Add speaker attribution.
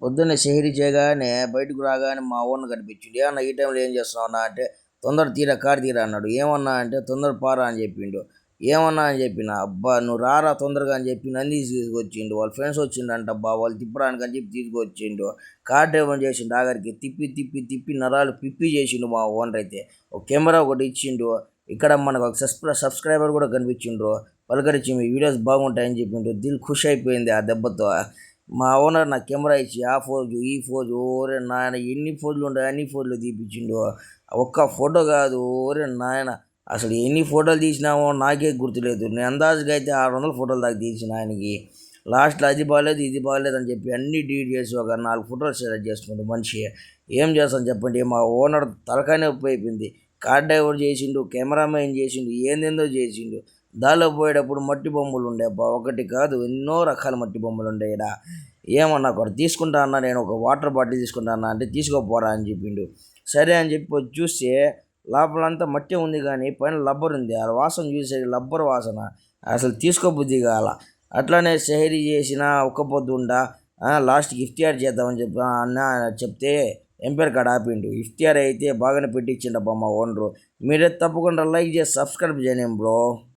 Speaker 1: పొద్దున్నే సెహరీ చేయగానే బయటకు రాగానే మా ఓనర్ కనిపించిండు. "ఏమన్నా ఈ టైంలో ఏం చేస్తున్నావు అన్నా" అంటే, "తొందర తీరా కారు తీరా" అన్నాడు. "ఏమన్నా" అంటే, "తొందర పారా" అని చెప్పిండు. ఏమన్నా అని చెప్పిన, "అబ్బా నువ్వు రారా తొందరగా" అని చెప్పి నంది తీసుకొచ్చిండు. వాళ్ళ ఫ్రెండ్స్ వచ్చిండంట అబ్బా, వాళ్ళు తిప్పడానికి అని చెప్పి తీసుకొచ్చిండు. కార్ డ్రైవర్ చేసిండు. ఆఖరికి తిప్పి తిప్పి తిప్పి నరాలు పిప్పి చేసిండు మా ఓనర్ అయితే. ఒక కెమెరా ఒకటి ఇచ్చిండు. ఇక్కడ మనకు ఒక సబ్స్క్రైబర్ కూడా కనిపించిండ్రు. పలకరించి "మీ వీడియోస్ బాగుంటాయని చెప్పిండు." దిల్ ఖుష్ అయిపోయింది ఆ దెబ్బతో. మా ఓనర్ నాకు కెమెరా ఇచ్చి ఆ ఫోజు ఈ ఫోజు ఓరే నాయన ఎన్ని ఫోజులు ఉంటాయి అన్ని ఫోజులు తీపిచ్చిండు. ఒక్క ఫోటో కాదు ఓరే నాయన, అసలు ఎన్ని ఫోటోలు తీసినామో నాకే గుర్తులేదు. నేను అందాజుగా అయితే 600 ఫోటోలు దాకా తీసిన ఆయనకి. లాస్ట్లో అది బాగాలేదు ఇది బాగాలేదు అని చెప్పి అన్నీ డిలీట్ చేసి ఒక 4 ఫోటోలు సెలెక్ట్ చేసుకుంటూ మనిషి. ఏం చేస్తాను చెప్పండి, మా ఓనర్ తలకాయనే ఉప్పు అయిపోయింది. కార్ డ్రైవర్ చేసిండు, కెమెరామెన్ చేసిండు, ఏందేందో చేసిండు. దారిలో పోయేటప్పుడు మట్టి బొమ్మలు ఉండే అబ్బా, ఒకటి కాదు ఎన్నో రకాల మట్టి బొమ్మలు ఉండే ఈడ. ఏమన్నా ఒకటి తీసుకుంటా అన్నా, నేను ఒక వాటర్ బాటిల్ తీసుకుంటా అన్నా అంటే తీసుకోపోరా అని చెప్పిండు. సరే అని చెప్పి వచ్చి చూస్తే లోపలంతా మట్టి ఉంది కానీ పైన లబ్బర్ ఉంది. ఆ వాసన చూసే లబ్బర్ వాసన అసలు తీసుకోబుద్ధి కాల. అట్లానే సెహరీ చేసిన ఒక్క పొద్దు ఉండా లాస్ట్కి ఇఫ్తియార్ చేద్దామని చెప్పి అన్న చెప్తే ఎంపైర్ కాడ ఆపిండు. ఇఫ్తియార్ అయితే బాగానే పెట్టించిండబ్బా మా ఓనరు. మీరే తప్పకుండా లైక్ చేసి సబ్స్క్రైబ్ చేయలేం బ్రో.